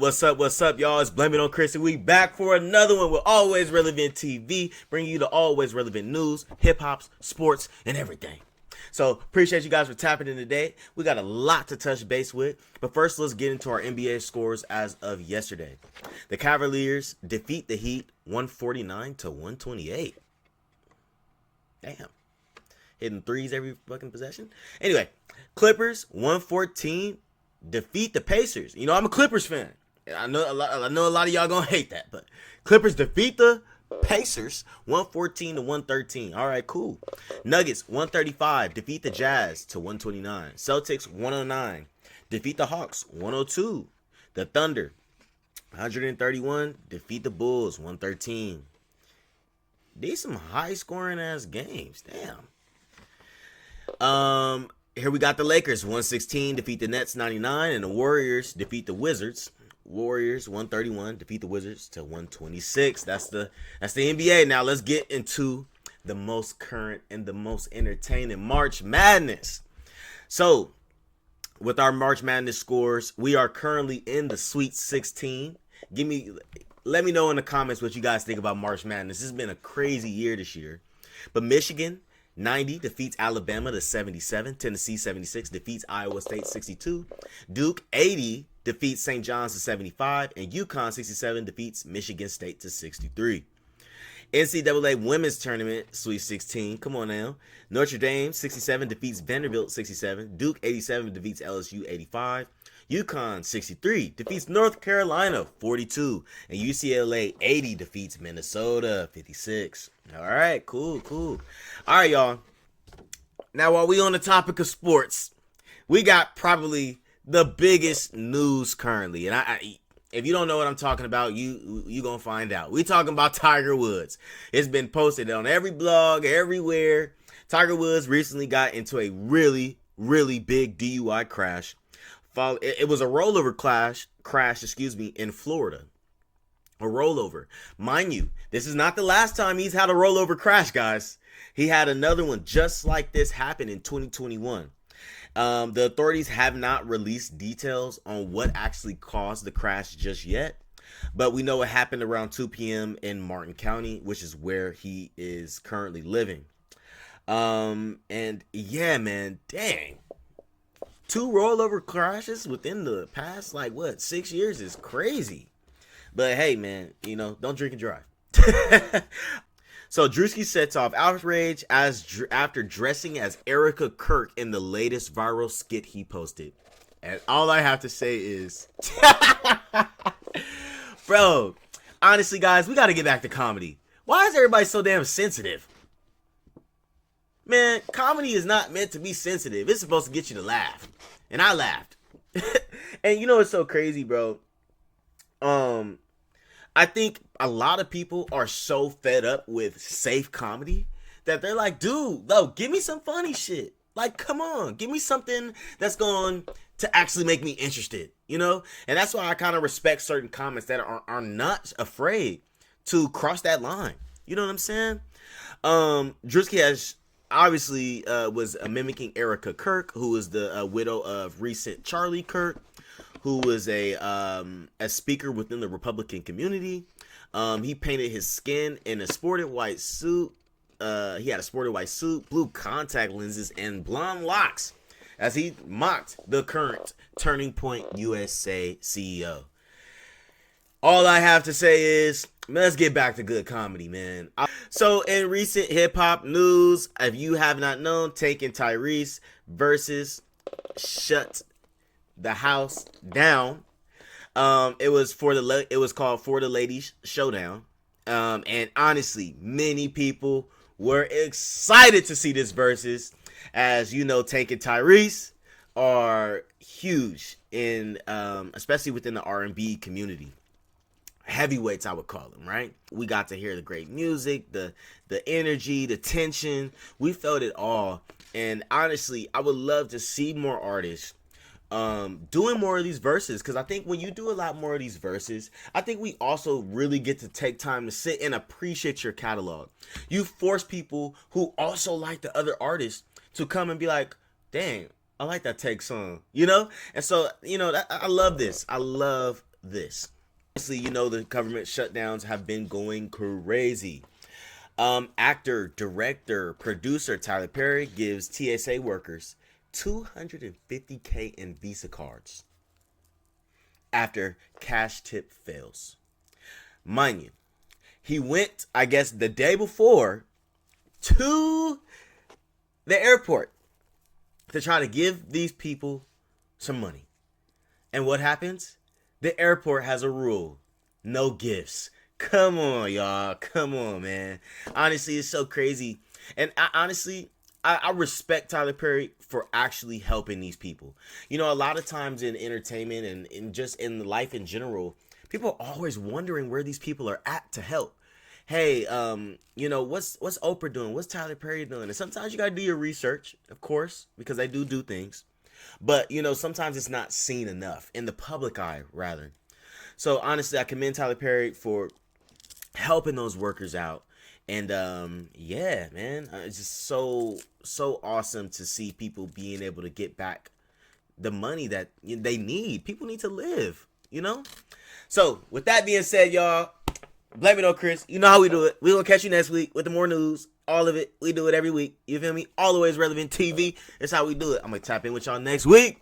What's up, y'all? It's Blame It on Chris, and we back for another one with Always Relevant TV, bringing you the always relevant news, hip-hops, sports, and everything. So, appreciate you guys for tapping in today. We got a lot to touch base with, but first, let's get into our NBA scores as of yesterday. The Cavaliers defeat the Heat 149-128. Damn. Hitting threes every fucking possession. Anyway, Clippers 114 defeat the Pacers. You know, I'm a Clippers fan. I know a lot of y'all gonna hate that, but Clippers defeat the Pacers 114-113. All right, cool. Nuggets 135 defeat the Jazz to 129. Celtics 109 defeat the Hawks 102. The Thunder 131 defeat the Bulls 113. These some high scoring ass games. Damn. Here we got the Lakers 116 defeat the Nets 99, and the Warriors defeat the Wizards. Warriors 131 defeat the Wizards to 126. That's the NBA. Now let's get into the most current and the most entertaining March Madness. So, with our March Madness scores, we are currently in the Sweet 16. Let me know in the comments what you guys think about March Madness. This has been a crazy year this year. But Michigan 90 defeats Alabama to 77. Tennessee 76 defeats Iowa State 62. Duke 80 defeats St. John's to 75. And UConn 67 defeats Michigan State to 63. NCAA Women's Tournament Sweet 16. Come on now. Notre Dame 67 defeats Vanderbilt 67. Duke 87 defeats LSU 85. UConn 63 defeats North Carolina 42. And UCLA 80 defeats Minnesota 56. All right, cool. All right, y'all. Now, while we on the topic of sports, we got probably the biggest news currently. And if you don't know what I'm talking about, you gonna find out. We talking about Tiger Woods. It's been posted on every blog, everywhere. Tiger Woods recently got into a really big DUI crash. It was a rollover crash, in Florida. A rollover. Mind you, this is not the last time he's had a rollover crash, guys. He had another one just like this happen in 2021. The authorities have not released details on what actually caused the crash just yet, but we know it happened around 2 p.m. in Martin County, which is where he is currently living. And yeah, man, dang. 2 rollover crashes within the past, 6 years is crazy. But hey, man, don't drink and drive. So Druski sets off outrage after dressing as Erica Kirk in the latest viral skit he posted. And all I have to say is, bro, honestly, guys, we got to get back to comedy. Why is everybody so damn sensitive? Man, comedy is not meant to be sensitive. It's supposed to get you to laugh. And I laughed. And you know what's so crazy, bro? I think a lot of people are so fed up with safe comedy that they're like, dude, no, give me some funny shit. Like, come on, give me something that's going to actually make me interested, And that's why I kind of respect certain comments that are not afraid to cross that line. You know what I'm saying? Druski has obviously was mimicking Erica Kirk, who is the widow of recent Charlie Kirk, who was a speaker within the Republican community. He painted his skin in a sported white suit. He had a sported white suit, blue contact lenses, and blonde locks as he mocked the current Turning Point USA CEO. All I have to say is, let's get back to good comedy, man. So, in recent hip-hop news, if you have not known, taking Tyrese versus Shut the House Down. It was called For the Ladies Showdown. And honestly, many people were excited to see this versus, as you know, Tank and Tyrese are huge in especially within the R&B community. Heavyweights, I would call them, right? We got to hear the great music, the energy, the tension. We felt it all. And honestly, I would love to see more artists doing more of these verses, because I think when you do a lot more of these verses, I think we also really get to take time to sit and appreciate your catalog. You force people who also like the other artists to come and be like, dang, I like that Take song, And so, I love this. I love this. Obviously, you know the government shutdowns have been going crazy. Actor, director, producer Tyler Perry gives TSA workers $250K in Visa cards after cash tip fails. Mind you, he went, I guess, the day before to the airport to try to give these people some money. And what happens? The airport has a rule. No gifts. Come on, y'all. Come on, man. Honestly, it's so crazy. And I respect Tyler Perry for actually helping these people. You know, a lot of times in entertainment and just in life in general, people are always wondering where these people are at to help. Hey, you know, what's Oprah doing? What's Tyler Perry doing? And sometimes you got to do your research, of course, because they do things. But, you know, sometimes it's not seen enough in the public eye, rather. So, honestly, I commend Tyler Perry for helping those workers out. And, yeah, man, it's just so awesome to see people being able to get back the money that they need. People need to live, you know? So, with that being said, y'all, blame it on Chris. You know how we do it. We're going to catch you next week with the more news. All of it. We do it every week. You feel me? Always relevant TV. That's how we do it. I'm going to tap in with y'all next week.